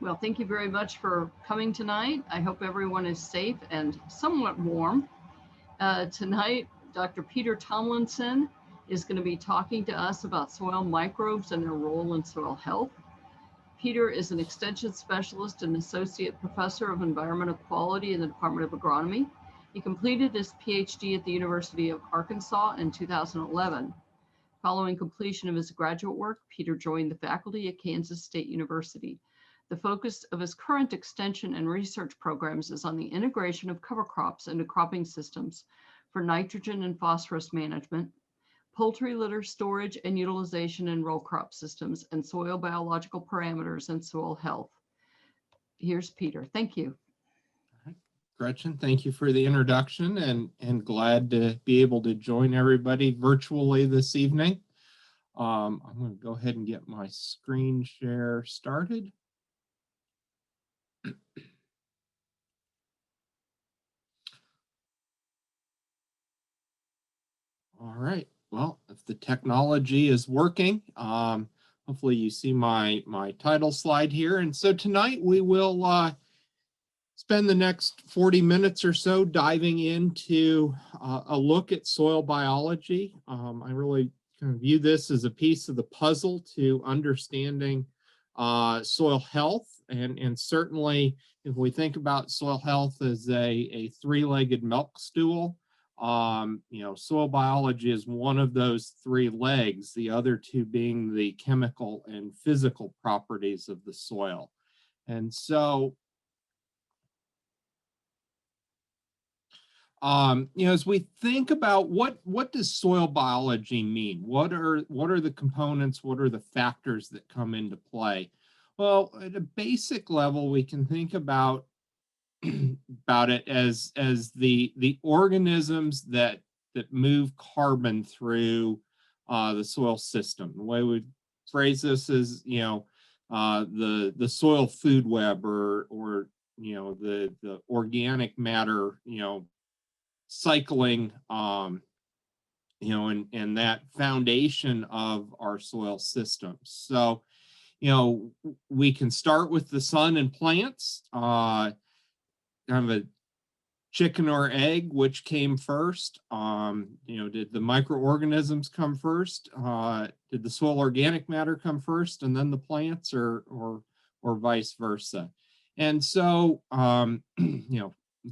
Well, thank you very much for coming tonight. I hope everyone is safe and somewhat warm. Tonight, Dr. Peter Tomlinson is going to be talking to us about soil microbes and their role in soil health. Peter is an extension specialist and associate professor of environmental quality in the Department of Agronomy. He completed his PhD at the University of Arkansas in 2011. Following completion of his graduate work, Peter joined the faculty at Kansas State University. The focus of his current extension and research programs is on the integration of cover crops into cropping systems for nitrogen and phosphorus management, poultry litter storage and utilization in row crop systems, and soil biological parameters and soil health. Here's Peter. Thank you. Gretchen, thank you for the introduction, and glad to be able to join everybody virtually this evening. I'm going to go ahead and get my screen share started. All right. Well, if the technology is working, hopefully you see my title slide here. And so tonight we will spend the next 40 minutes or so diving into a look at soil biology. I really kind of view this as a piece of the puzzle to understanding soil health. And certainly, if we think about soil health as a three-legged milk stool, soil biology is one of those three legs, the other two being the chemical and physical properties of the soil. And so, as we think about what does soil biology mean? What are the components? What are the factors that come into play? Well, at a basic level, we can think about it as the organisms that move carbon through the soil system. The way we phrase this is, the soil food web, or the organic matter, cycling, and that foundation of our soil system. So, we can start with the sun and plants, kind of a chicken or egg, which came first. Did the microorganisms come first? Did the soil organic matter come first and then the plants, or vice versa? And so,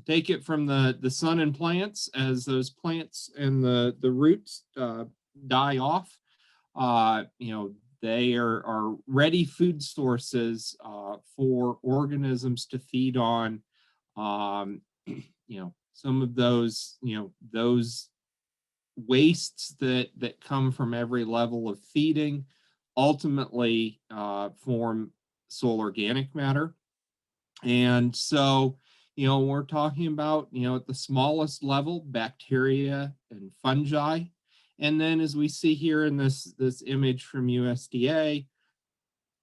take it from the sun and plants. As those plants and the roots die off, they are ready food sources for organisms to feed on. Some of those wastes that come from every level of feeding ultimately form soil organic matter. And so, we're talking about, at the smallest level, bacteria and fungi. And then, as we see here in this image from USDA,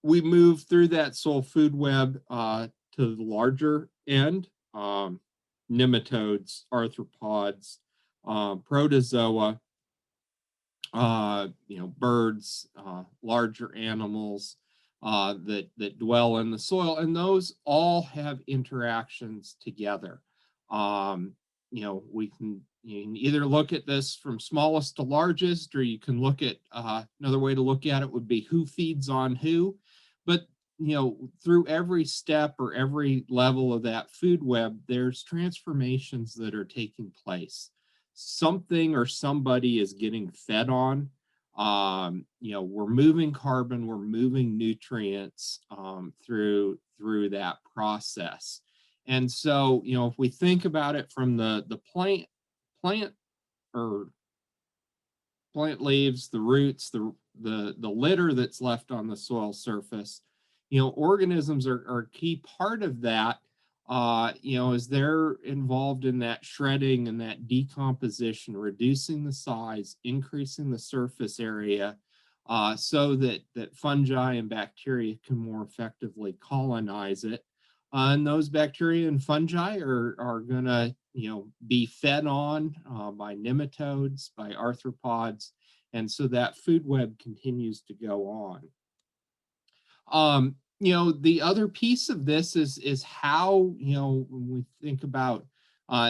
we move through that soil food web to the larger end, nematodes, arthropods, protozoa, birds, larger animals that dwell in the soil, and those all have interactions together. You can either look at this from smallest to largest, or you can look at another way to look at it would be who feeds on who. But through every step or every level of that food web, there's transformations that are taking place. Something or somebody is getting fed on. We're moving carbon, we're moving nutrients through that process. And so, if we think about it from the plant leaves, the roots, the litter that's left on the soil surface, organisms are a key part of that, as they're involved in that shredding and that decomposition, reducing the size, increasing the surface area, so that fungi and bacteria can more effectively colonize it. And those bacteria and fungi are going to, be fed on by nematodes, by arthropods, and so that food web continues to go on. the other piece of this is how, when we think about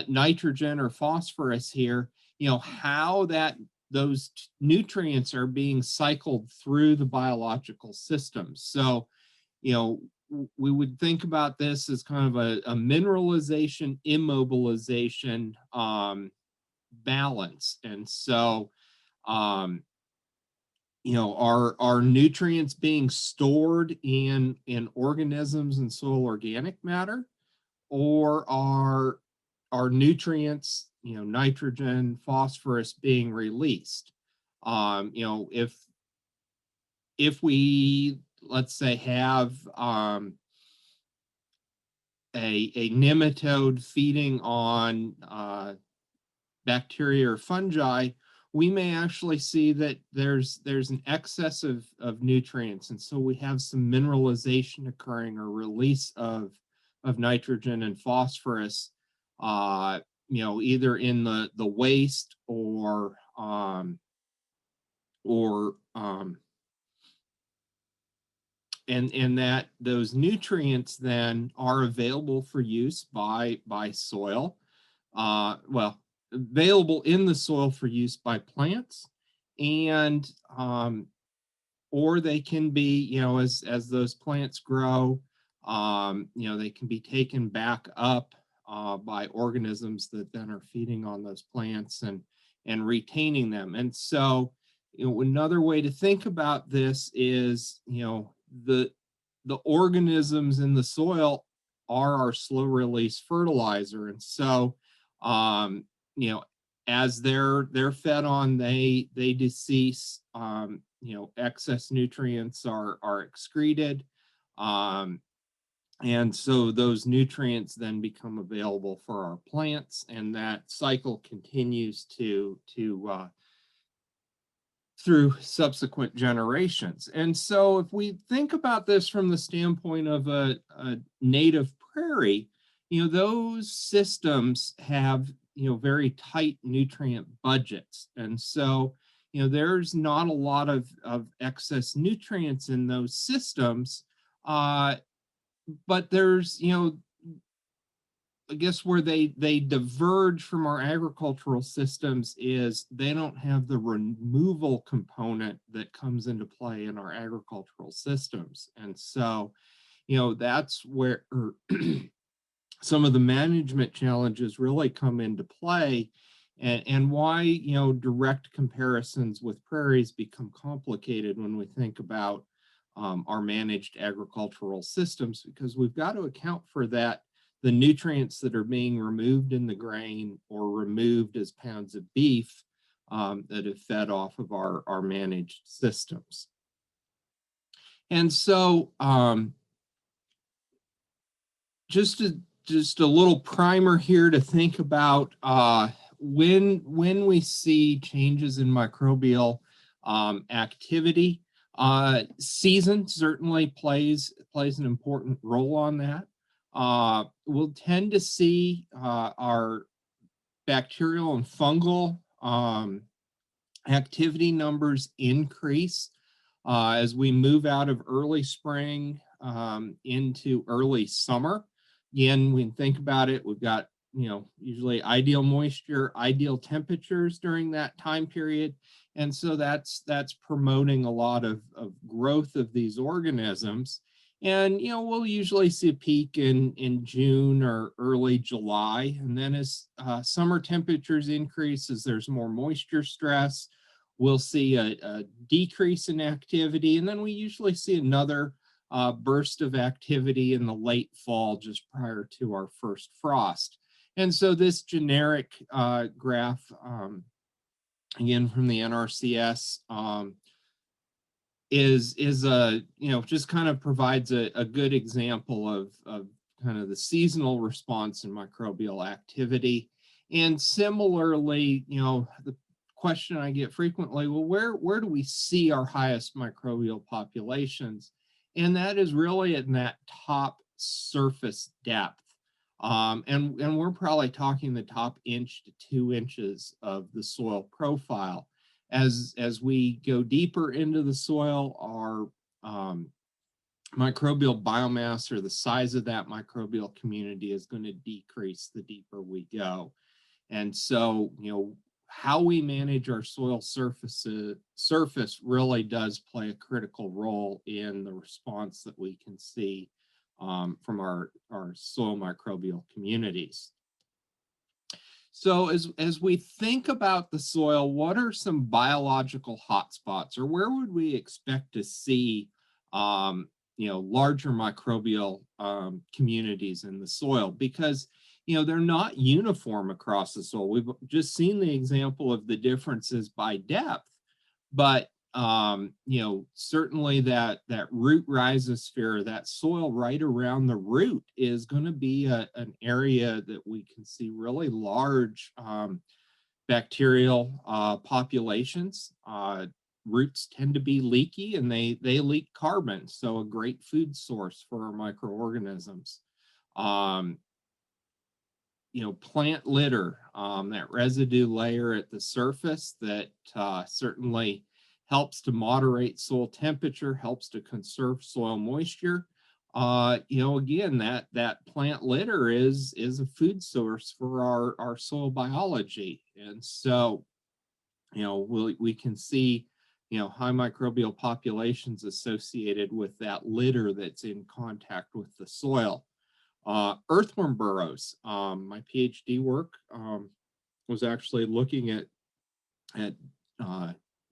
nitrogen or phosphorus here, how those nutrients are being cycled through the biological system. So, we would think about this as kind of a mineralization, immobilization balance. And so, are nutrients being stored in organisms and soil organic matter, or are nutrients, nitrogen, phosphorus, being released? If we, let's say, have a nematode feeding on bacteria or fungi, we may actually see that there's an excess of nutrients, and so we have some mineralization occurring or release of nitrogen and phosphorus, either in the waste or and that those nutrients then are available for use by soil, well, available in the soil for use by plants, and or they can be, as those plants grow, they can be taken back up by organisms that then are feeding on those plants and retaining them. And so, another way to think about this is, the organisms in the soil are our slow release fertilizer. And so, as they're fed on, they decease, excess nutrients are excreted. And so those nutrients then become available for our plants, and that cycle continues through subsequent generations. And so if we think about this from the standpoint of a native prairie, those systems have, very tight nutrient budgets. And so, there's not a lot of excess nutrients in those systems, but there's, I guess where they diverge from our agricultural systems is they don't have the removal component that comes into play in our agricultural systems. And so, that's where some of the management challenges really come into play, and why, direct comparisons with prairies become complicated when we think about our managed agricultural systems, because we've got to account for that, the nutrients that are being removed in the grain or removed as pounds of beef that have fed off of our managed systems. And so just a little primer here to think about when we see changes in microbial activity. Season certainly plays an important role on that. We'll tend to see our bacterial and fungal activity numbers increase as we move out of early spring into early summer. Again, we can think about it, we've got, usually ideal moisture, ideal temperatures during that time period. And so that's promoting a lot of growth of these organisms. And, we'll usually see a peak in June or early July. And then as summer temperatures increase, as there's more moisture stress, we'll see a decrease in activity. And then we usually see another burst of activity in the late fall, just prior to our first frost. And so this generic graph, again from the NRCS, is a, just kind of provides a good example of kind of the seasonal response in microbial activity. And similarly, the question I get frequently, well, where do we see our highest microbial populations? And that is really in that top surface depth. And we're probably talking the top 1 to 2 inches of the soil profile. As we go deeper into the soil, microbial biomass, or the size of that microbial community, is going to decrease the deeper we go. And so, how we manage our soil surface really does play a critical role in the response that we can see from our soil microbial communities. So as we think about the soil, what are some biological hotspots, or where would we expect to see larger microbial communities in the soil? Because they're not uniform across the soil. We've just seen the example of the differences by depth, but certainly that root rhizosphere, that soil right around the root, is going to be an area that we can see really large bacterial populations. Roots tend to be leaky, and they leak carbon, so a great food source for our microorganisms. Plant litter, that residue layer at the surface that certainly helps to moderate soil temperature, helps to conserve soil moisture. Again, that plant litter is a food source for our soil biology. And so, we can see, high microbial populations associated with that litter that's in contact with the soil. Earthworm burrows. My PhD work was actually looking at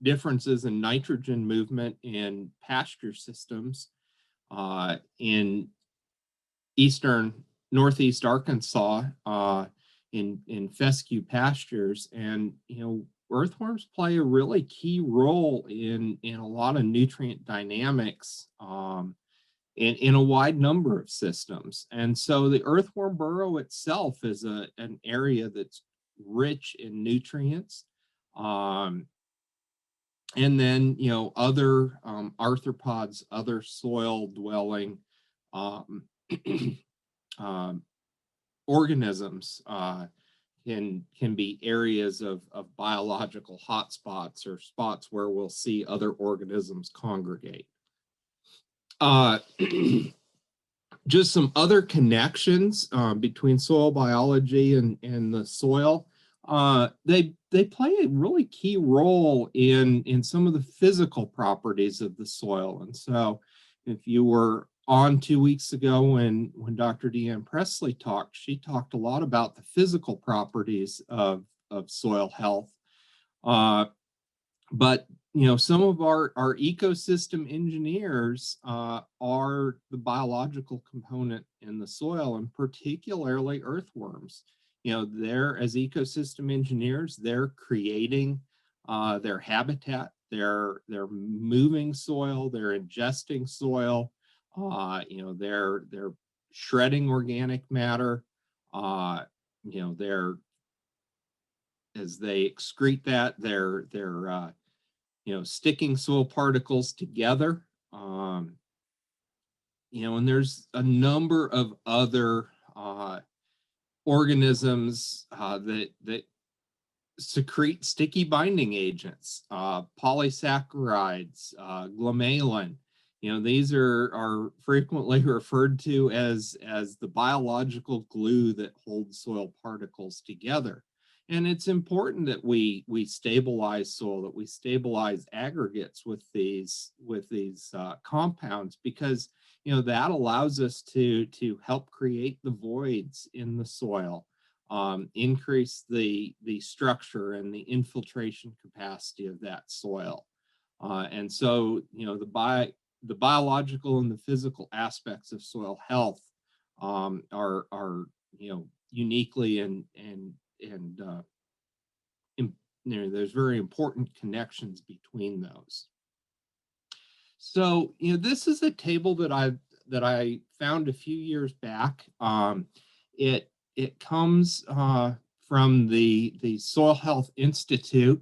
differences in nitrogen movement in pasture systems in northeast Arkansas, in fescue pastures. And earthworms play a really key role in a lot of nutrient dynamics in a wide number of systems. And so the earthworm burrow itself is an area that's rich in nutrients. And then, other arthropods, other soil dwelling organisms can be areas of biological hotspots, or spots where we'll see other organisms congregate. Just some other connections between soil biology and the soil. They play a really key role in some of the physical properties of the soil. And so if you were on 2 weeks ago when Dr. Deanne Presley talked, she talked a lot about the physical properties of soil health. But some of our ecosystem engineers are the biological component in the soil, and particularly earthworms. They're, as ecosystem engineers, they're creating their habitat, they're moving soil, they're ingesting soil, they're shredding organic matter, they're, as they excrete that, they're sticking soil particles together. And there's a number of other organisms that secrete sticky binding agents, polysaccharides, glomalin. These are frequently referred to as the biological glue that holds soil particles together. And it's important that we stabilize soil, that we stabilize aggregates with these compounds, because that allows us to help create the voids in the soil, increase the structure and the infiltration capacity of that soil. And so the biological and the physical aspects of soil health are uniquely and there's very important connections between those. So this is a table that I found a few years back. It comes from the Soil Health Institute,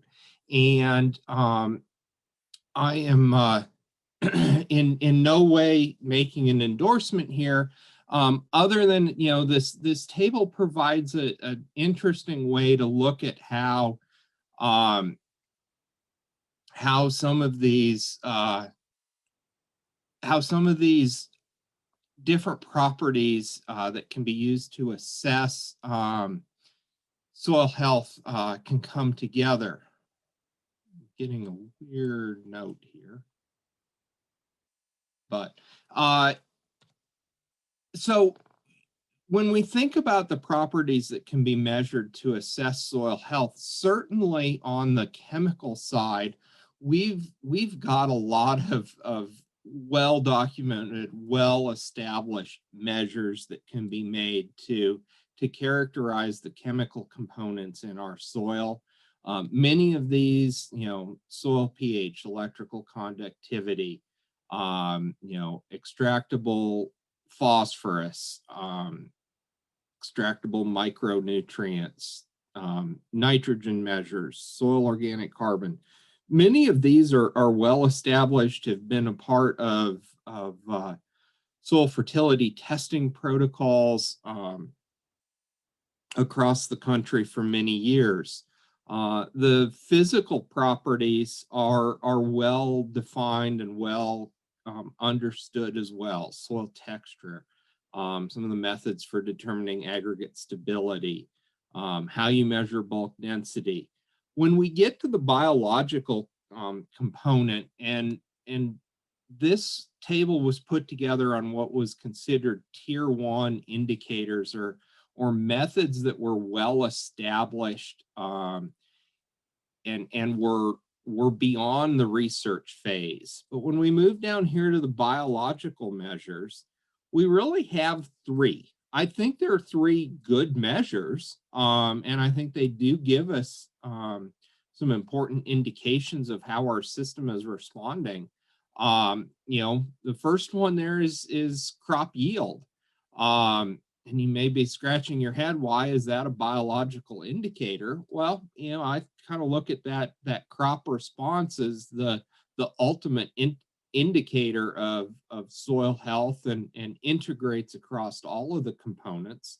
and I am in no way making an endorsement here, other than this table provides an interesting way to look at how some of these how some of these different properties that can be used to assess soil health can come together. I'm getting a weird note here. But so when we think about the properties that can be measured to assess soil health, certainly on the chemical side, we've got a lot of well-documented, well-established measures that can be made to characterize the chemical components in our soil. Many of these, soil pH, electrical conductivity, extractable phosphorus, extractable micronutrients, nitrogen measures, soil organic carbon. Many of these are well established, have been a part of soil fertility testing protocols across the country for many years. The physical properties are well defined and well understood as well. Soil texture, some of the methods for determining aggregate stability, how you measure bulk density. When we get to the biological component, and this table was put together on what was considered tier 1 indicators or methods that were well established and were beyond the research phase. But when we move down here to the biological measures, we really have 3. I think there are 3 good measures, and I think they do give us some important indications of how our system is responding. The first one there is crop yield. And you may be scratching your head, why is that a biological indicator? Well, I kind of look at that crop response as the ultimate indicator of soil health and integrates across all of the components.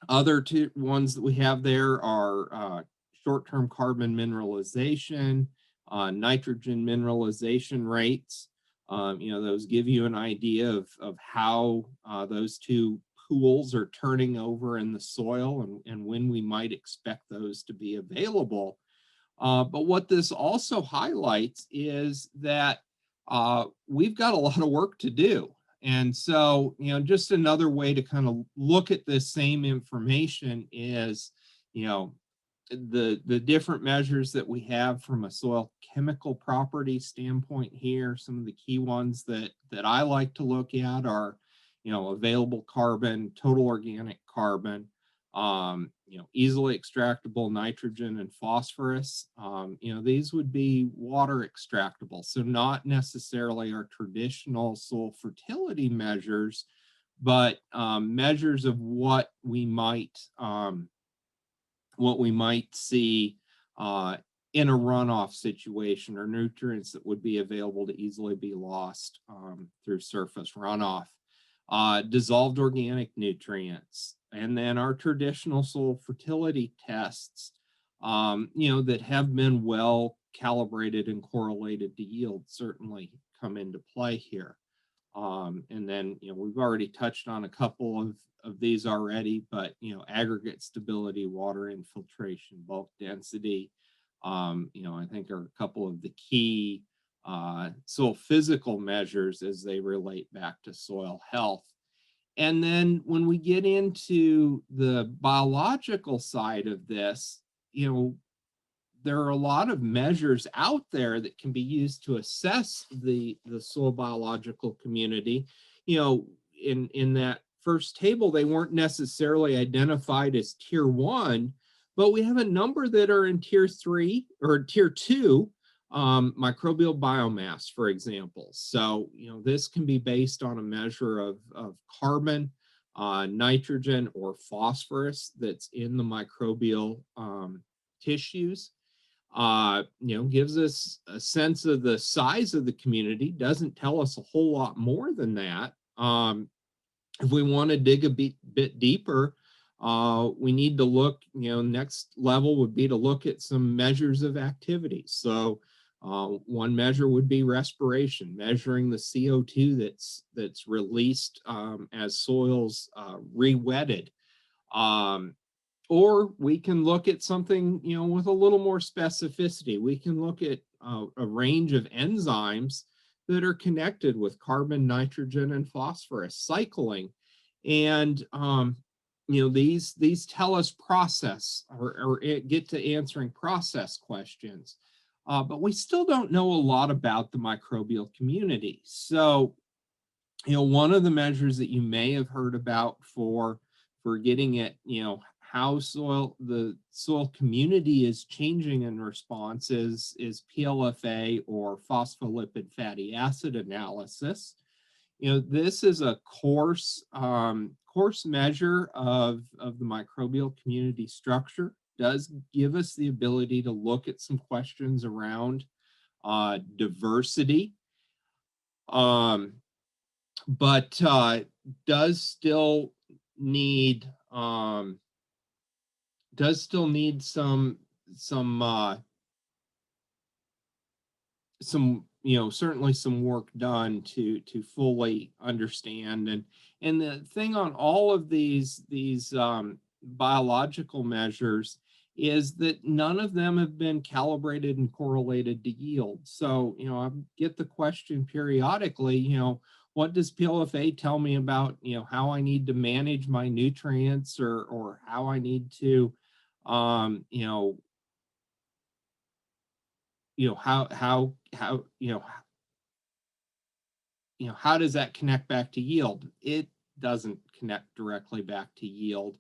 Other 2 ones that we have there are short-term carbon mineralization, nitrogen mineralization rates. Those give you an idea of how those 2 pools are turning over in the soil and when we might expect those to be available. But what this also highlights is that we've got a lot of work to do. And so, just another way to kind of look at this same information is, the different measures that we have from a soil chemical property standpoint here. Some of the key ones that I like to look at are, available carbon, total organic carbon, easily extractable nitrogen and phosphorus. These would be water extractable, so not necessarily our traditional soil fertility measures, but measures of what we might see in a runoff situation, or nutrients that would be available to easily be lost through surface runoff, dissolved organic nutrients, and then our traditional soil fertility tests, that have been well calibrated and correlated to yield certainly come into play here. And then, we've already touched on a couple of these already, but, aggregate stability, water infiltration, bulk density, I think are a couple of the key soil physical measures as they relate back to soil health. And then when we get into the biological side of this, there are a lot of measures out there that can be used to assess the soil biological community. In that first table, they weren't necessarily identified as tier 1, but we have a number that are in tier 3 or tier 2, microbial biomass, for example. So, this can be based on a measure of carbon, nitrogen, or phosphorus that's in the microbial tissues. Gives us a sense of the size of the community, doesn't tell us a whole lot more than that. If we want to dig a bit deeper, we need to look, next level would be to look at some measures of activity. So One measure would be respiration, measuring the CO2 that's released as soils re-wetted. Or we can look at something, with a little more specificity. We can look at a range of enzymes that are connected with carbon, nitrogen, and phosphorus cycling. And these tell us process or get to answering process questions. But we still don't know a lot about the microbial community. So, one of the measures that you may have heard about for getting at, how the soil community is changing in response is PLFA, or phospholipid fatty acid analysis. This is a coarse measure of the microbial community structure. Does give us the ability to look at some questions around diversity, but does still need some certainly some work done to fully understand. And the thing on all of these biological measures is that none of them have been calibrated and correlated to yield. So, I get the question periodically, what does PLFA tell me about, how I need to manage my nutrients, or how I need to, how does that connect back to yield? It doesn't connect directly back to yield.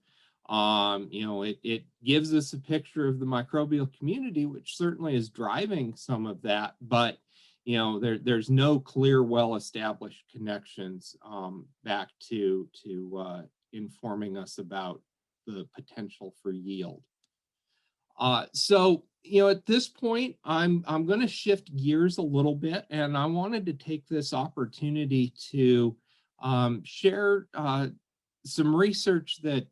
It gives us a picture of the microbial community, which certainly is driving some of that, but there's no clear, well-established connections back to informing us about the potential for yield. So, at this point, I'm going to shift gears a little bit, and I wanted to take this opportunity to share some research that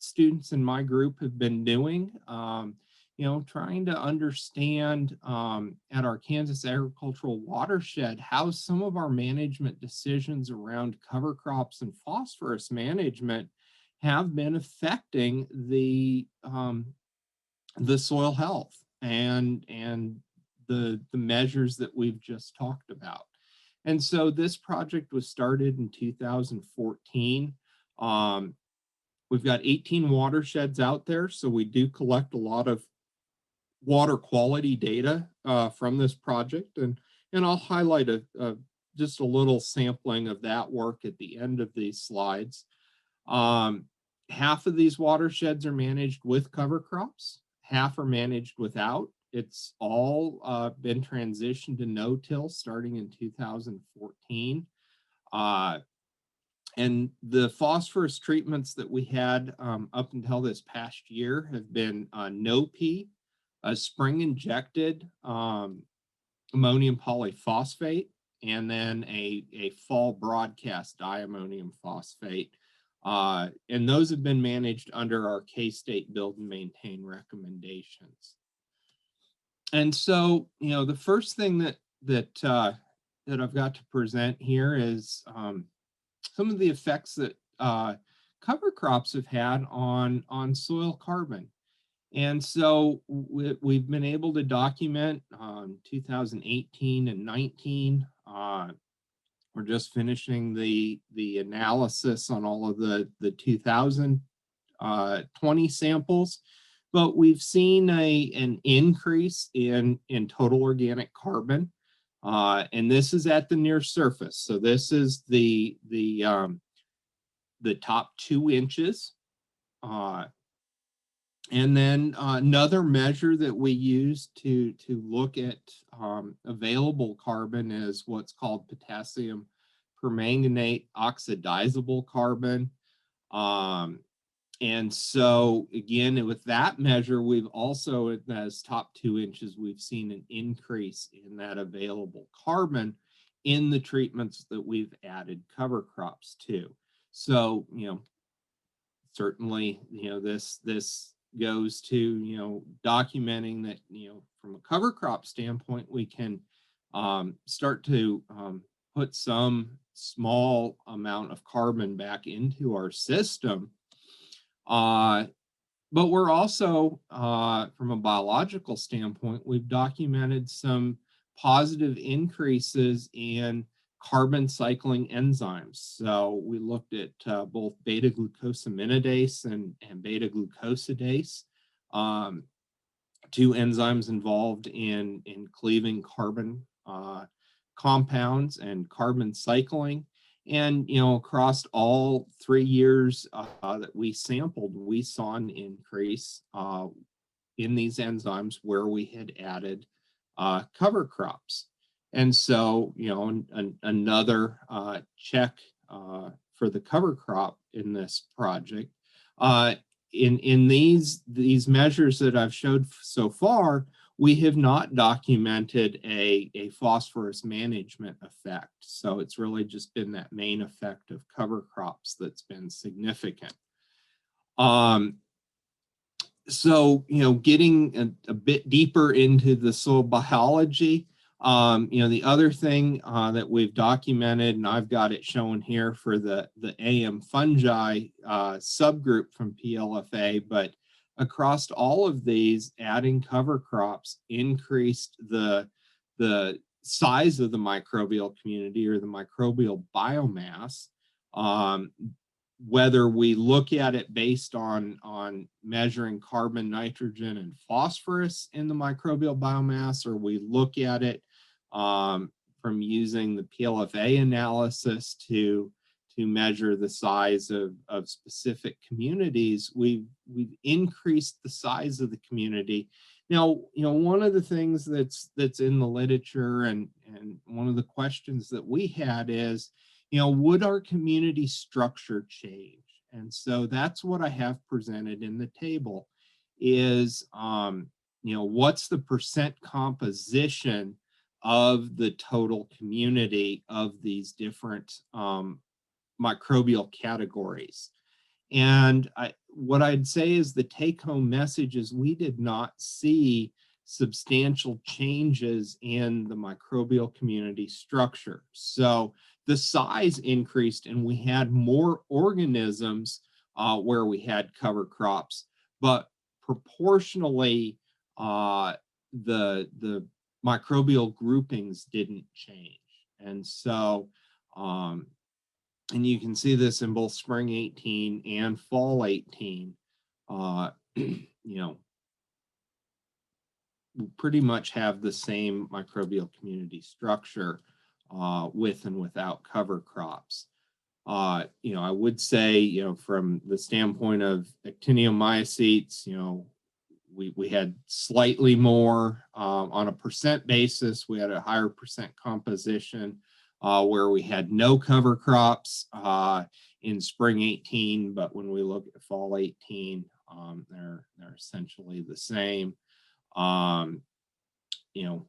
students in my group have been doing, trying to understand at our Kansas agricultural watershed how some of our management decisions around cover crops and phosphorus management have been affecting the soil health and the measures that we've just talked about. And so this project was started in 2014. We've got 18 watersheds out there, so we do collect a lot of water quality data from this project, and I'll highlight just a little sampling of that work at the end of these slides. Half of these watersheds are managed with cover crops, half are managed without. It's all been transitioned to no-till starting in 2014. And the phosphorus treatments that we had up until this past year have been no-P, a spring-injected ammonium polyphosphate, and then a fall broadcast diammonium phosphate. And those have been managed under our K-State build and maintain recommendations. And so, the first thing that I've got to present here is some of the effects that cover crops have had on soil carbon. And so we've been able to document 2018 and 19. We're just finishing the analysis on all of the 2020 samples, but we've seen an increase in total organic carbon, and this is at the near surface. So this is the top 2 inches. And then another measure that we use to look at available carbon is what's called potassium permanganate oxidizable carbon. And so again, with that measure, we've also, as top 2 inches, we've seen an increase in that available carbon in the treatments that we've added cover crops to. So, certainly, this goes to, documenting that, from a cover crop standpoint, we can start to put some small amount of carbon back into our system. But we're also, from a biological standpoint, we've documented some positive increases in carbon cycling enzymes. So we looked at both beta glucosaminidase and beta glucosidase, two enzymes involved in cleaving carbon compounds and carbon cycling. And, across all 3 years that we sampled, we saw an increase in these enzymes where we had added cover crops. And so, another check for the cover crop in this project. In these measures that I've showed so far, we have not documented a phosphorus management effect. So it's really just been that main effect of cover crops that's been significant. So, getting a bit deeper into the soil biology, the other thing that we've documented, and I've got it shown here for the AM fungi subgroup from PLFA, but across all of these, adding cover crops increased the size of the microbial community or the microbial biomass. Whether we look at it based on measuring carbon, nitrogen, and phosphorus in the microbial biomass, or we look at it from using the PLFA analysis to measure the size of specific communities, we've increased the size of the community. Now, one of the things that's in the literature and one of the questions that we had is, would our community structure change? And so that's what I have presented in the table is, what's the percent composition of the total community of these different microbial categories. And what I'd say is the take-home message is we did not see substantial changes in the microbial community structure. So the size increased and we had more organisms where we had cover crops, but proportionally the microbial groupings didn't change. And so, and you can see this in both spring 18 and fall 18, we pretty much have the same microbial community structure with and without cover crops. I would say, from the standpoint of actinomycetes, we had slightly more on a percent basis. We had a higher percent composition where we had no cover crops in spring 18, but when we look at fall 18, they're essentially the same.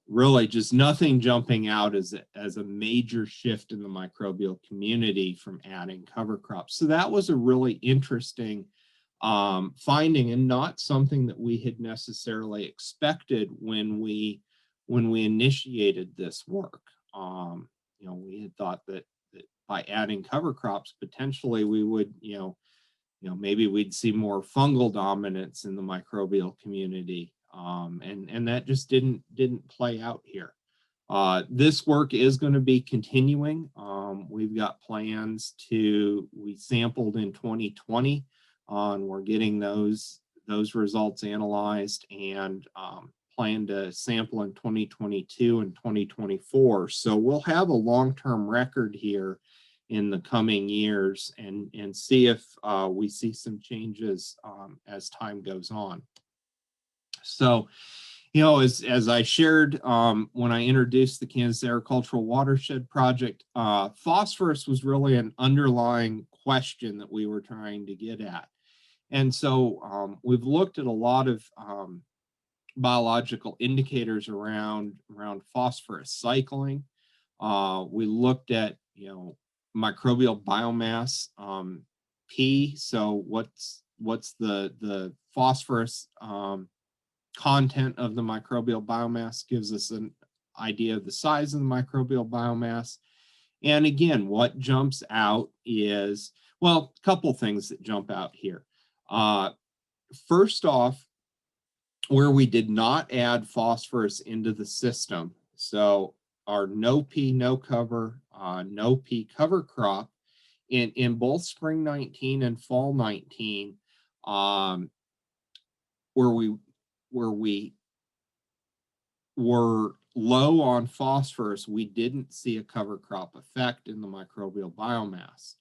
Really just nothing jumping out as a major shift in the microbial community from adding cover crops. So that was a really interesting finding, and not something that we had necessarily expected when we initiated this work. We had thought that by adding cover crops, potentially we would, maybe we'd see more fungal dominance in the microbial community. And that just didn't play out here. This work is going to be continuing. We've got plans we sampled in 2020, and we're getting those results analyzed, and plan to sample in 2022 and 2024. So we'll have a long-term record here in the coming years and see if we see some changes as time goes on. So, as I shared when I introduced the Kansas Agricultural Watershed Project, phosphorus was really an underlying question that we were trying to get at. And so we've looked at a lot of biological indicators around phosphorus cycling. We looked at, microbial biomass P. So what's what's the phosphorus content of the microbial biomass, gives us an idea of the size of the microbial biomass. And again, what jumps out is, well, a couple things that jump out here. First off, where we did not add phosphorus into the system, so our no pea, no cover, no pea cover crop in both spring 19 and fall 19, where we were low on phosphorus, we didn't see a cover crop effect in the microbial biomass.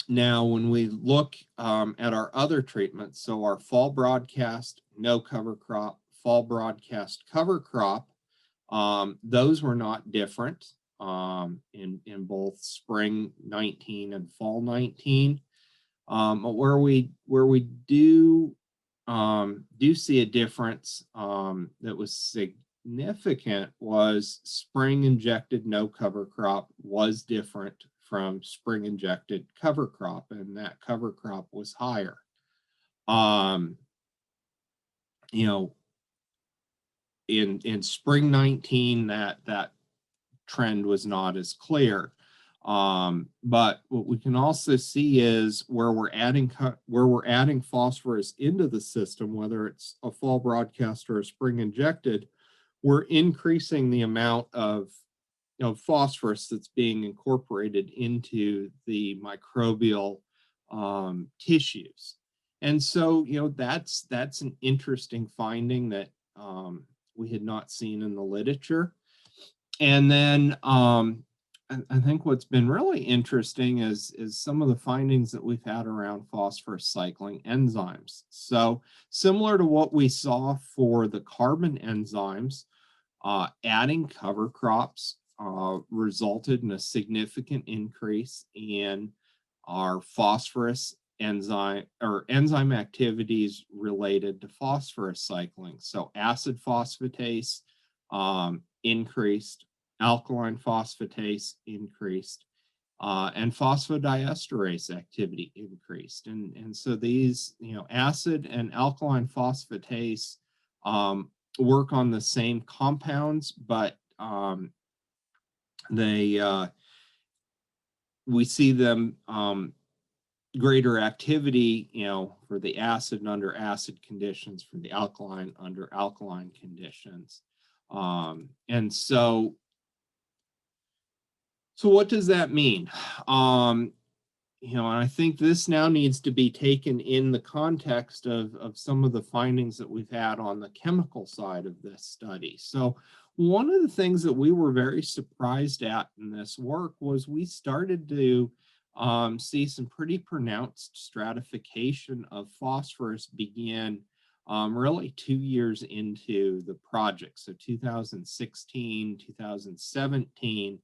Now, when we look at our other treatments, so our fall broadcast, no cover crop, fall broadcast cover crop, those were not different in both spring 19 and fall 19. Where we do see a difference that was significant was spring injected no cover crop was different from spring injected cover crop, and that cover crop was higher. You know, in spring 19, that trend was not as clear. But what we can also see is where we're adding phosphorus into the system, whether it's a fall broadcast or a spring injected, we're increasing the amount of phosphorus that's being incorporated into the microbial tissues. And so, that's an interesting finding that we had not seen in the literature. And then I think what's been really interesting is some of the findings that we've had around phosphorus cycling enzymes. So similar to what we saw for the carbon enzymes, adding cover crops resulted in a significant increase in our phosphorus enzyme activities related to phosphorus cycling. So acid phosphatase increased, alkaline phosphatase increased, and phosphodiesterase activity increased. And so these, acid and alkaline phosphatase work on the same compounds, but we see them greater activity, for the acid under acid conditions, for the alkaline under alkaline conditions. And so what does that mean? And I think this now needs to be taken in the context of some of the findings that we've had on the chemical side of this study. So one of the things that we were very surprised at in this work was we started to see some pretty pronounced stratification of phosphorus begin really 2 years into the project. So 2016, 2017,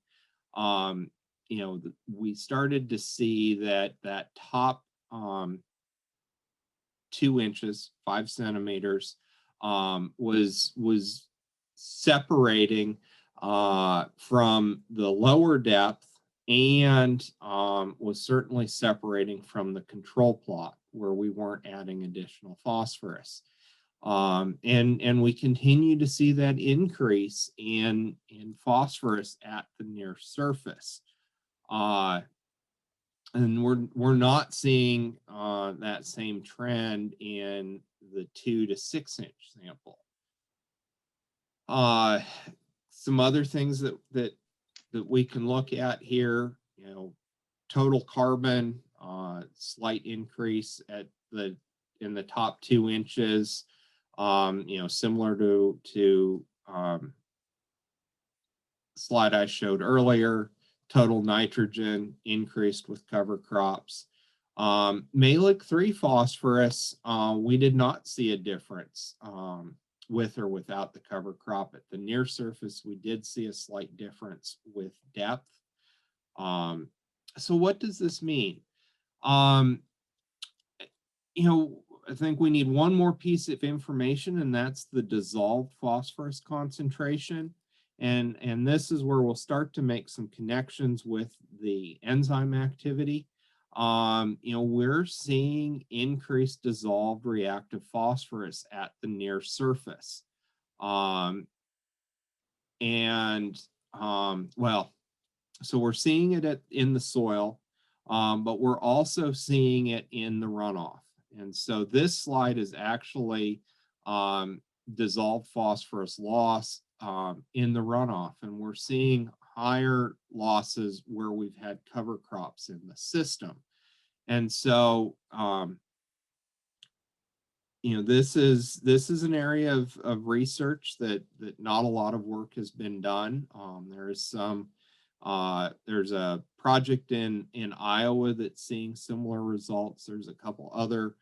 we started to see that top 2 inches, 5 centimeters, was separating from the lower depth, and was certainly separating from the control plot where we weren't adding additional phosphorus. And we continue to see that increase in phosphorus at the near surface. And we're not seeing that same trend in the 2 to 6 inch sample. Some other things that we can look at here, total carbon, slight increase in the top 2 inches, similar to slide I showed earlier. Total nitrogen increased with cover crops. Malic 3 phosphorus, we did not see a difference with or without the cover crop. At the near surface, we did see a slight difference with depth. So what does this mean? I think we need one more piece of information, and that's the dissolved phosphorus concentration. And this is where we'll start to make some connections with the enzyme activity. we're seeing increased dissolved reactive phosphorus at the near surface. Well, so we're seeing it in the soil, but we're also seeing it in the runoff. And so this slide is actually dissolved phosphorus loss in the runoff. And we're seeing higher losses where we've had cover crops in the system. And so, this is an area of research that not a lot of work has been done. There's a project in Iowa that's seeing similar results. There's a couple other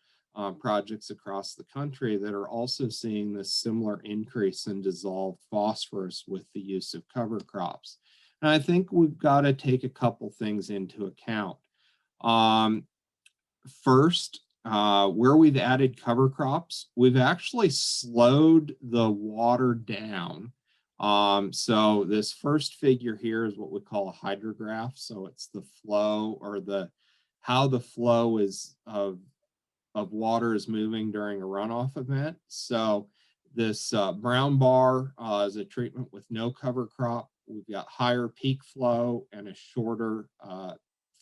projects across the country that are also seeing this similar increase in dissolved phosphorus with the use of cover crops. And I think we've got to take a couple things into account. First, where we've added cover crops, we've actually slowed the water down. So this first figure here is what we call a hydrograph. So it's the flow, or how the flow of water is moving during a runoff event. So this brown bar is a treatment with no cover crop. We've got higher peak flow and a shorter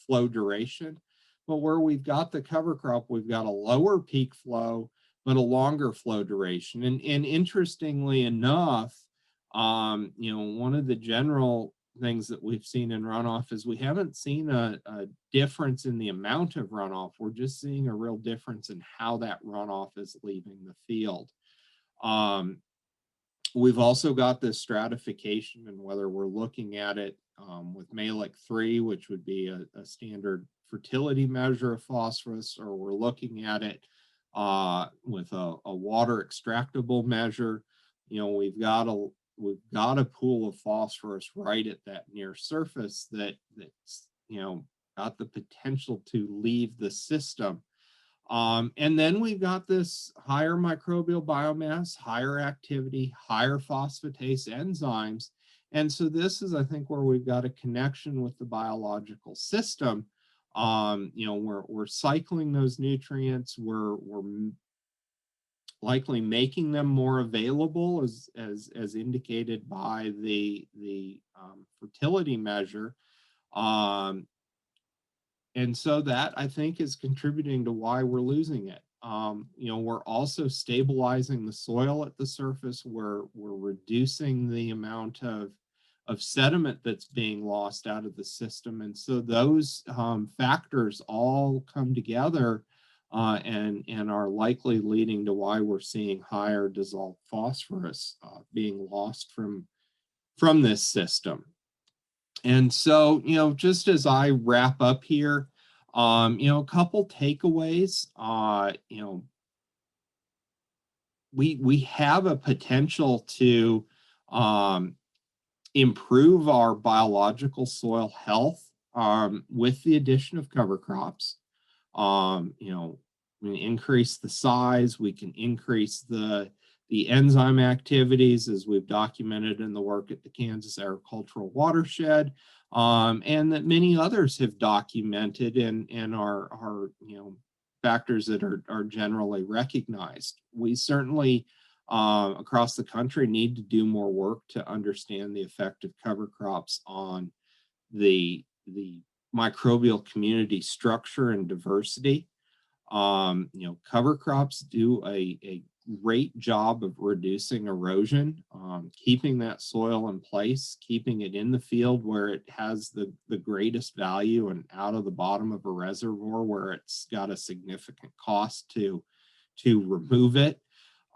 flow duration. But where we've got the cover crop, we've got a lower peak flow, but a longer flow duration. And interestingly enough, one of the general things that we've seen in runoff is we haven't seen a difference in the amount of runoff. We're just seeing a real difference in how that runoff is leaving the field. We've also got this stratification, and whether we're looking at it with Malic 3, which would be a standard fertility measure of phosphorus, or we're looking at it with a water extractable measure, we've got a pool of phosphorus right at that near surface that's got the potential to leave the system. And then we've got this higher microbial biomass, higher activity, higher phosphatase enzymes. And so this is, I think, where we've got a connection with the biological system. We're cycling those nutrients, we're likely making them more available as indicated by the fertility measure. And so that, I think, is contributing to why we're losing it. We're also stabilizing the soil at the surface. We're reducing the amount of sediment that's being lost out of the system. And so those factors all come together and are likely leading to why we're seeing higher dissolved phosphorus being lost from this system. And so, just as I wrap up here, a couple takeaways. We have a potential to improve our biological soil health with the addition of cover crops. We increase the size, we can increase the enzyme activities, as we've documented in the work at the Kansas Agricultural Watershed, and that many others have documented and are factors that are generally recognized. We certainly across the country need to do more work to understand the effect of cover crops on the microbial community structure and diversity. Cover crops do a great job of reducing erosion, keeping that soil in place, keeping it in the field where it has the greatest value and out of the bottom of a reservoir where it's got a significant cost to remove it.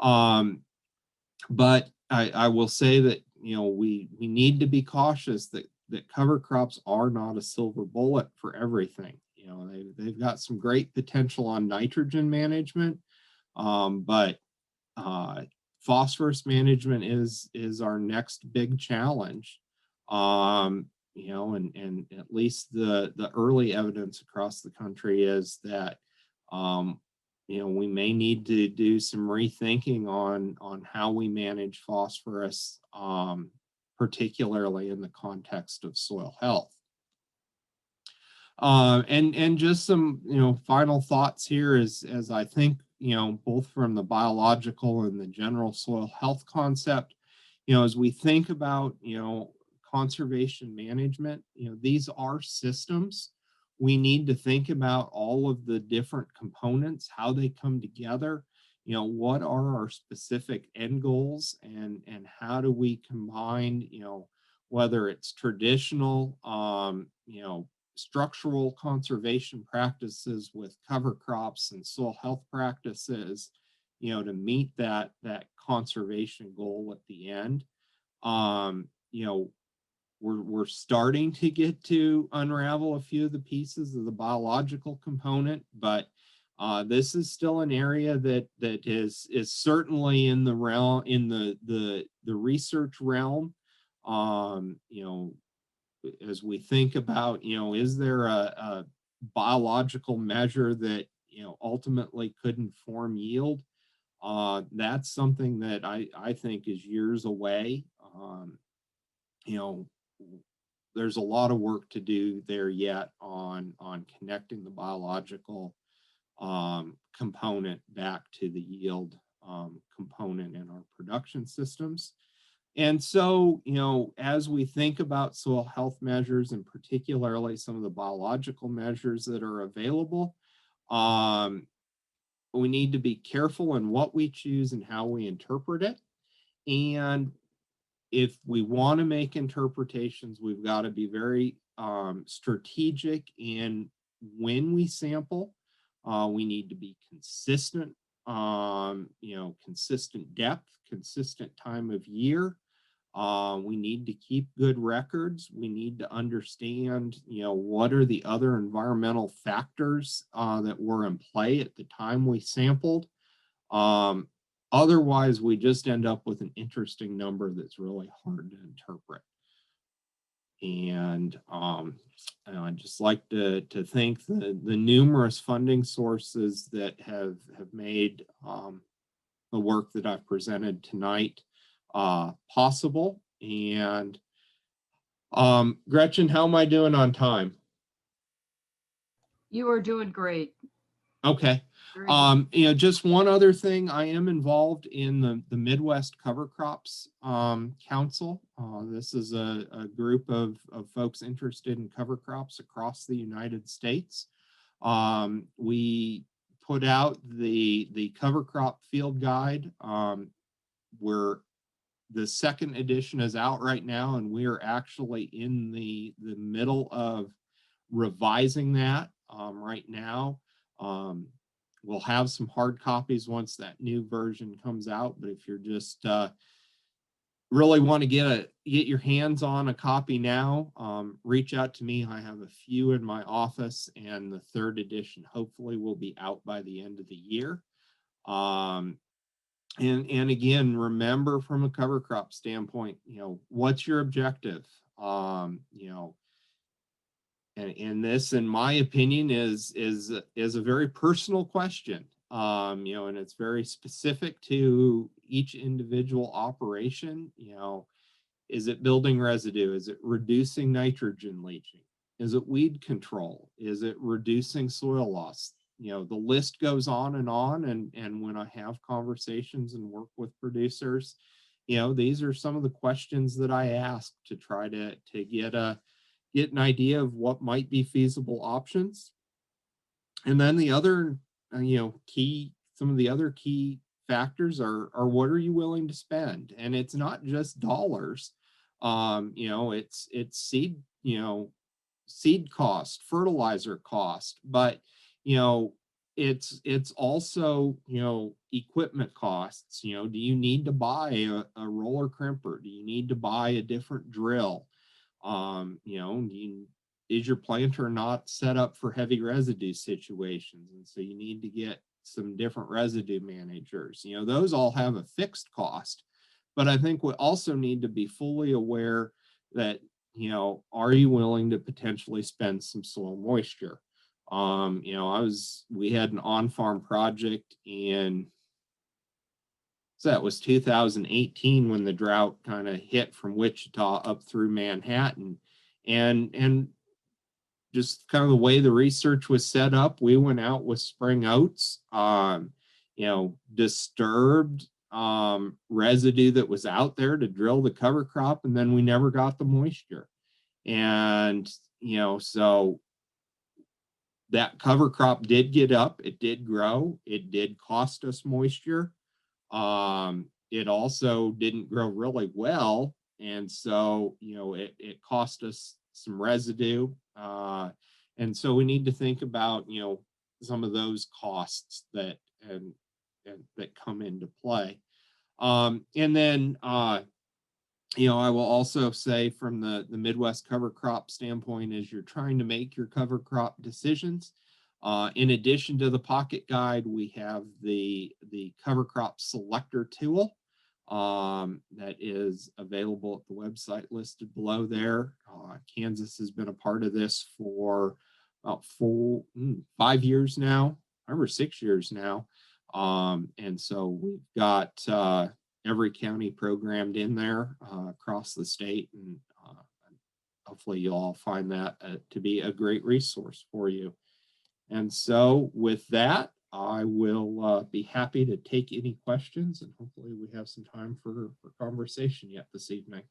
But I will say that we need to be cautious that cover crops are not a silver bullet for everything. They've got some great potential on nitrogen management, but phosphorus management is our next big challenge. And at least the early evidence across the country is that we may need to do some rethinking on how we manage phosphorus, particularly in the context of soil health. And just some, final thoughts here as I think, both from the biological and the general soil health concept, as we think about, conservation management, these are systems. We need to think about all of the different components, how they come together, what are our specific end goals, and how do we combine, whether it's traditional, structural conservation practices with cover crops and soil health practices, to meet that conservation goal at the end. Um, you know, we're starting to get to unravel a few of the pieces of the biological component, but this is still an area that is certainly in the realm, in the research realm. You know, as we think about, is there a biological measure that, ultimately could inform yield? That's something that I think is years away. You know, there's a lot of work to do there yet on connecting the biological component back to the yield component in our production systems. And so, as we think about soil health measures, and particularly some of the biological measures that are available, we need to be careful in what we choose and how we interpret it. And if we want to make interpretations, we've got to be very strategic in when we sample. We need to be consistent, consistent depth, consistent time of year. We need to keep good records. We need to understand, what are the other environmental factors that were in play at the time we sampled. Otherwise, we just end up with an interesting number that's really hard to interpret. And I'd just like to thank the numerous funding sources that have made the work that I've presented tonight possible. And Gretchen, how am I doing on time? You are doing great. Okay. Just one other thing, I am involved in the Midwest Cover Crops Council. This is a group of folks interested in cover crops across the United States. We put out the cover crop field guide. Where the second edition is out right now, and we are actually in the middle of revising that right now. We'll have some hard copies once that new version comes out, but if you're just really want to get your hands on a copy now, reach out to me. I have a few in my office, and the third edition hopefully will be out by the end of the year. And again, remember, from a cover crop standpoint, what's your objective? And this, in my opinion, is a very personal question. And it's very specific to each individual operation. Is it building residue? Is it reducing nitrogen leaching? Is it weed control? Is it reducing soil loss? The list goes on. And when I have conversations and work with producers, these are some of the questions that I ask to try to get an idea of what might be feasible options. And then the other, some of the other key factors are what are you willing to spend? And it's not just dollars. It's seed cost, fertilizer cost, but it's also equipment costs. Do you need to buy a roller crimper? Do you need to buy a different drill? Is your planter not set up for heavy residue situations? And so you need to get some different residue managers. Those all have a fixed cost. But I think we also need to be fully aware that, are you willing to potentially spend some soil moisture? We had an on-farm project in, so that was 2018 when the drought kind of hit from Wichita up through Manhattan. And just kind of the way the research was set up, we went out with spring oats, disturbed residue that was out there to drill the cover crop, and then we never got the moisture. And, so that cover crop did get up, it did grow, it did cost us moisture. It also didn't grow really well. And so, it cost us some residue. And so we need to think about, some of those costs that that come into play. And then, I will also say from the Midwest cover crop standpoint, as you're trying to make your cover crop decisions, in addition to the pocket guide, we have the cover crop selector tool that is available at the website listed below there. Kansas has been a part of this for about 5 years now, 5 or 6 years now. And so we've got every county programmed in there across the state, and hopefully you'll all find that to be a great resource for you. And so with that, I will be happy to take any questions, and hopefully we have some time for conversation yet this evening.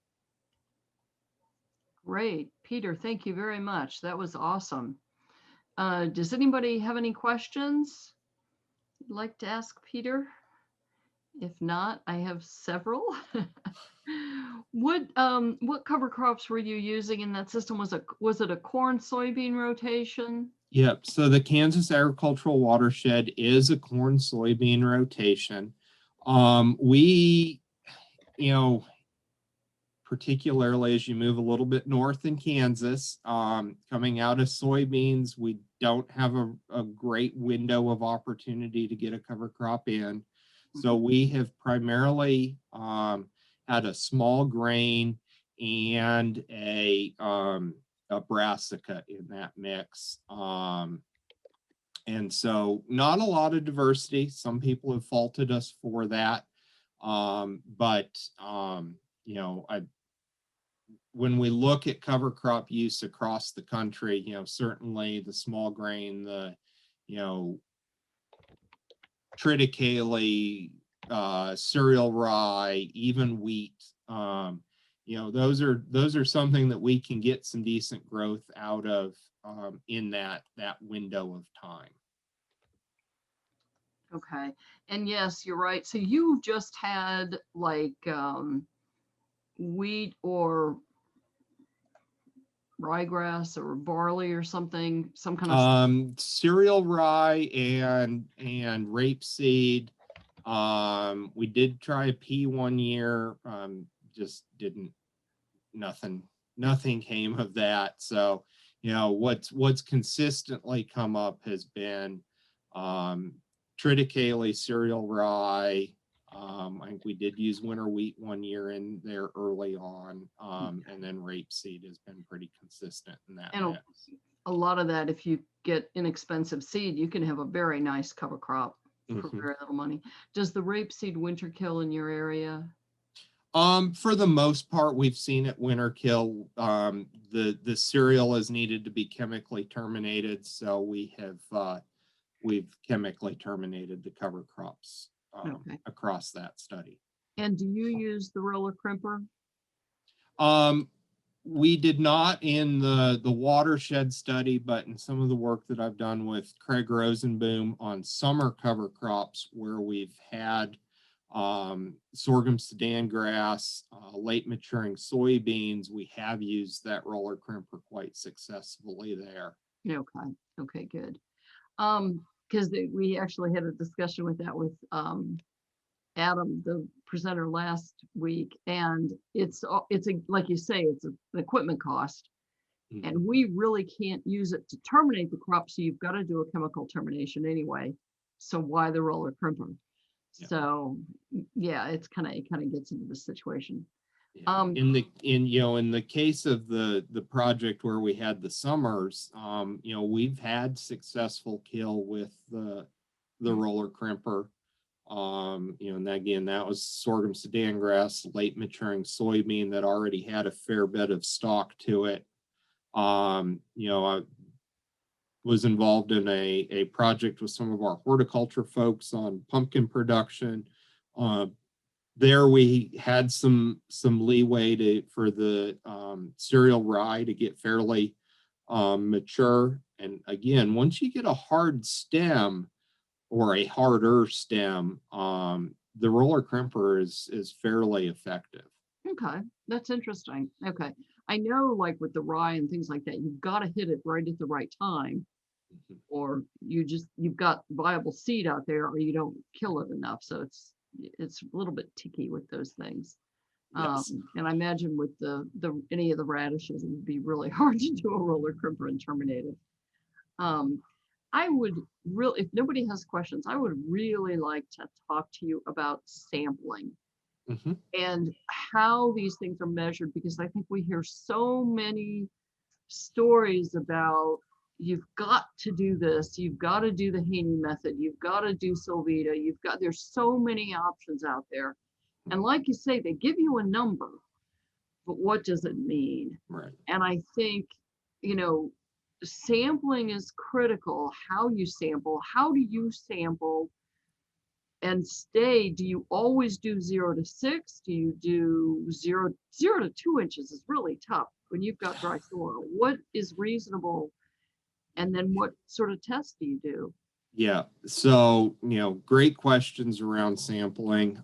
Great. Peter, thank you very much. That was awesome. Does anybody have any questions you'd like to ask Peter? If not, I have several. What cover crops were you using in that system? Was it a corn soybean rotation? Yep. So the Kansas Agricultural Watershed is a corn soybean rotation. We, particularly as you move a little bit north in Kansas, coming out of soybeans, we don't have a great window of opportunity to get a cover crop in. So we have primarily had a small grain and a brassica in that mix. And so not a lot of diversity. Some people have faulted us for that. When we look at cover crop use across the country, certainly the small grain, the, triticale, cereal rye, even wheat, those are something that we can get some decent growth out of in that window of time. Okay. And yes, you're right. So you just had like wheat or ryegrass or barley or something, some kind of cereal rye and rapeseed. We did try a pea one year, just didn't, nothing came of that. So, what's consistently come up has been triticale, cereal rye. I think we did use winter wheat one year in there early on, and then rapeseed has been pretty consistent in that mix. A lot of that, if you get inexpensive seed, you can have a very nice cover crop for very little money. Does the rapeseed winter kill in your area? For the most part, we've seen it winter kill. The cereal is needed to be chemically terminated, so we've chemically terminated the cover crops across that study. And do you use the Roller Crimper? We did not in the watershed study, but in some of the work that I've done with Craig Rosenboom on summer cover crops where we've had sorghum Sudan grass, late maturing soybeans, we have used that Roller Crimper quite successfully there. Okay, good. Because we actually had a discussion with that with Adam, the presenter last week, and it's like you say, it's an equipment cost, and we really can't use it to terminate the crop, so you've got to do a chemical termination anyway. So why the Roller Crimper? Yeah. So yeah, it kind of gets into the situation. Yeah. In the case of the project where we had the summers, we've had successful kill with the Roller Crimper. And again, that was sorghum Sudan grass, late maturing soybean that already had a fair bit of stalk to it. was involved in a project with some of our horticulture folks on pumpkin production. There we had some leeway for the cereal rye to get fairly mature. And again, once you get a hard stem or a harder stem, the roller crimper is fairly effective. Okay, that's interesting. Okay, I know like with the rye and things like that, you've got to hit it right at the right time, or you've got viable seed out there, or you don't kill it enough. So it's a little bit ticky with those things. Yes. And I imagine with the any of the radishes, it would be really hard to do a roller crimper and terminate it. I would really, if nobody has questions, I would really like to talk to you about sampling and how these things are measured, because I think we hear so many stories about you've got to do this, you've got to do the Haney method, you've got to do Solvita, there's so many options out there. And like you say, they give you a number, but what does it mean? Right. And I think, sampling is critical. How you sample, how do you sample and stay? Do you always do 0 to 6? Do you do 0 to 2 inches is really tough when you've got dry soil. What is reasonable? And then what sort of tests do you do? Yeah. So, great questions around sampling.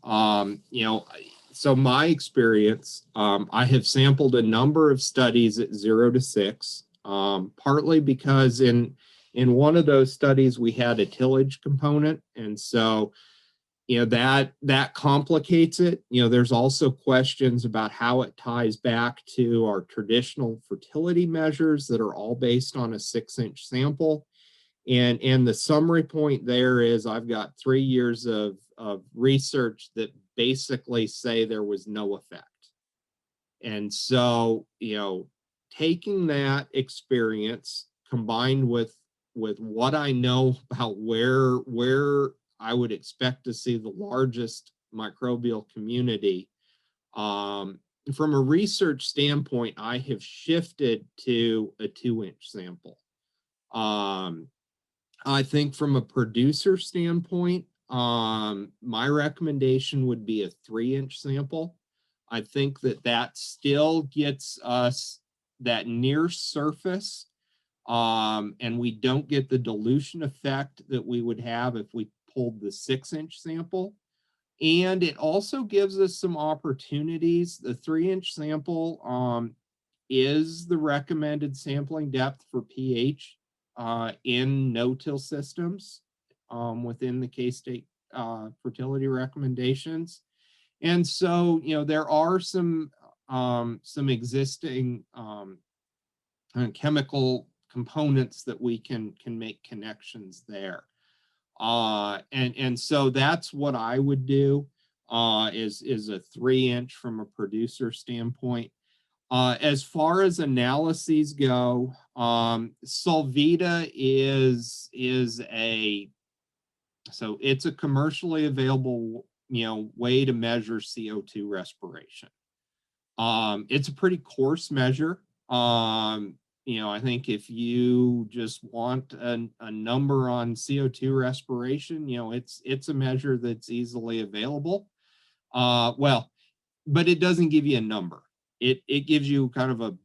So my experience, I have sampled a number of studies at 0 to 6, partly because in one of those studies we had a tillage component, and so that complicates it. There's also questions about how it ties back to our traditional fertility measures that are all based on a 6-inch sample. And the summary point there is I've got 3 years of research that basically say there was no effect. And so, taking that experience combined with what I know about where I would expect to see the largest microbial community, from a research standpoint, I have shifted to a 2-inch sample. I think from a producer standpoint, my recommendation would be a 3-inch sample. I think that still gets us that near surface, and we don't get the dilution effect that we would have if we pulled the 6-inch sample. And it also gives us some opportunities. The 3-inch sample is the recommended sampling depth for pH in no-till systems within the K-State fertility recommendations. And so, there are some existing chemical components that we can make connections there. And so that's what I would do, is a 3-inch from a producer standpoint. As far as analyses go, Solvita is it's a commercially available, way to measure CO2 respiration. It's a pretty coarse measure. I think if you just want a number on CO2 respiration, it's a measure that's easily available. But it doesn't give you a number. It gives you kind of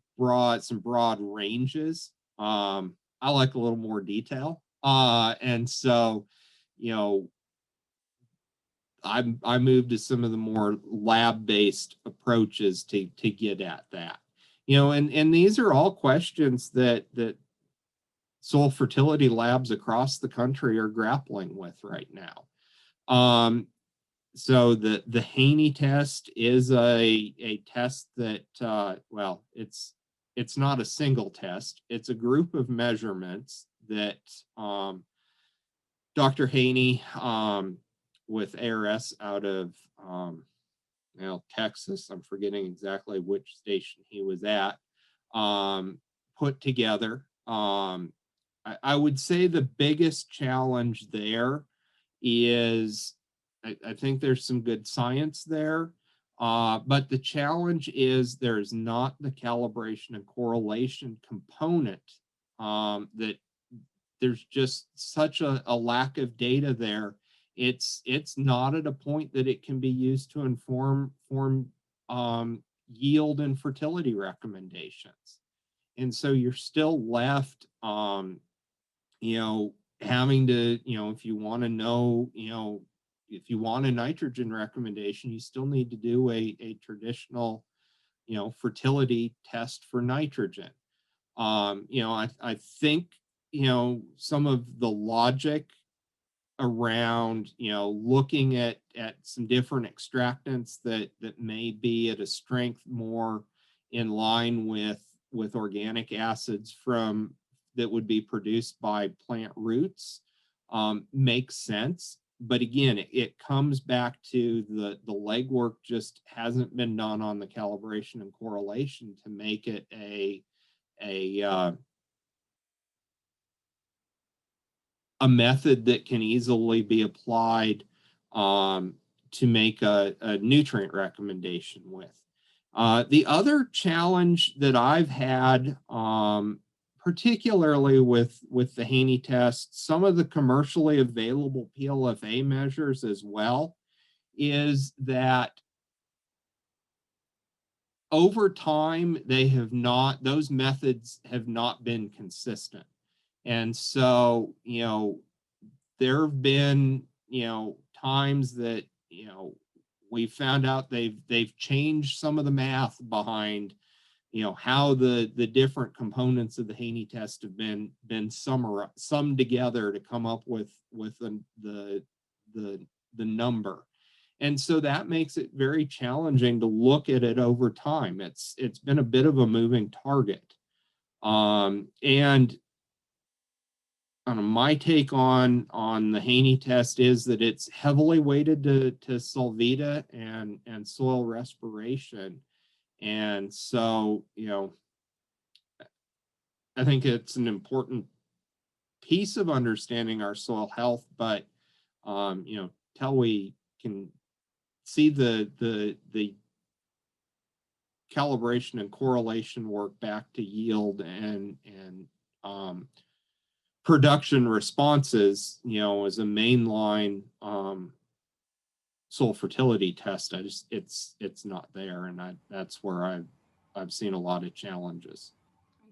some broad ranges. I like a little more detail. And so, I moved to some of the more lab-based approaches to get at that. And these are all questions that soil fertility labs across the country are grappling with right now. So the Haney test is a test that, it's not a single test. It's a group of measurements that Dr. Haney with ARS out of Texas, I'm forgetting exactly which station he was at, put together. I would say the biggest challenge there is, I think there's some good science there, but the challenge is there's not the calibration and correlation component that there's just such a lack of data there. It's not at a point that it can be used to inform yield and fertility recommendations. And so you're still left, having to, if you want to know, if you want a nitrogen recommendation, you still need to do a traditional, fertility test for nitrogen. I think, some of the logic around, looking at some different extractants that may be at a strength more in line with organic acids from that would be produced by plant roots makes sense. But again, it comes back to the legwork just hasn't been done on the calibration and correlation to make it a method that can easily be applied to make a nutrient recommendation with. The other challenge that I've had, particularly with the Haney test, some of the commercially available PLFA measures as well, is that over time, those methods have not been consistent. And so, there have been, times that, we found out they've changed some of the math behind, how the different components of the Haney test have been summed together to come up with the number. And so that makes it very challenging to look at it over time. It's been a bit of a moving target. And my take on the Haney test is that it's heavily weighted to solvita and soil respiration. And so, I think it's an important piece of understanding our soil health, but, till we can see the calibration and correlation work back to yield and production responses, as a mainline soil fertility test, it's not there, and that's where I've seen a lot of challenges.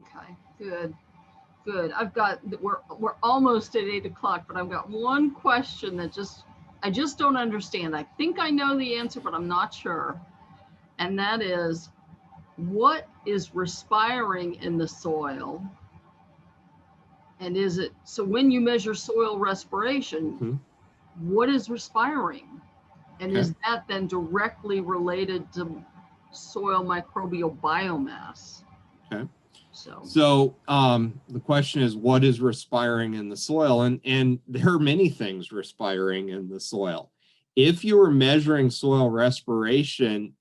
Okay, good. We're almost at 8 o'clock, but I've got one question that I just don't understand. I think I know the answer, but I'm not sure. And that is, what is respiring in the soil? And so when you measure soil respiration, what is respiring? And is that then directly related to soil microbial biomass? Okay. So the question is, what is respiring in the soil? And there are many things respiring in the soil. If you were measuring soil respiration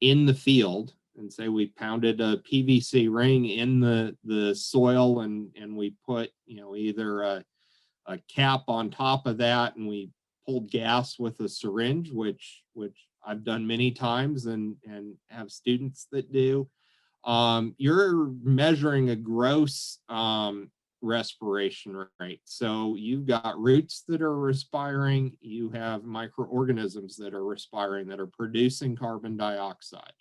in the field, and say we pounded a PVC ring in the soil and we put, either a cap on top of that, and we pulled gas with a syringe, which I've done many times and have students that do, you're measuring a gross respiration rate. So you've got roots that are respiring, you have microorganisms that are respiring, that are producing carbon dioxide.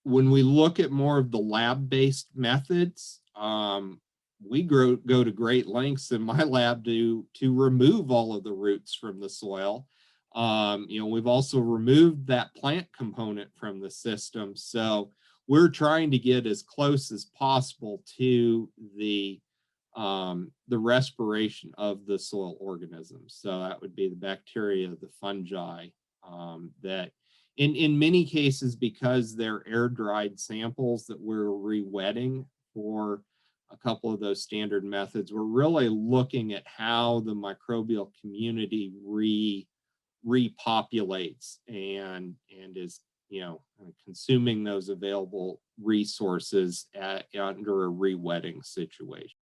When we look at more of the lab-based methods, we go to great lengths in my lab to remove all of the roots from the soil. We've also removed that plant component from the system. So we're trying to get as close as possible to the respiration of the soil organisms. So that would be the bacteria, the fungi, that in many cases, because they're air-dried samples that we're re-wetting for a couple of those standard methods, we're really looking at how the microbial community repopulates and is, consuming those available resources under a re-wetting situation.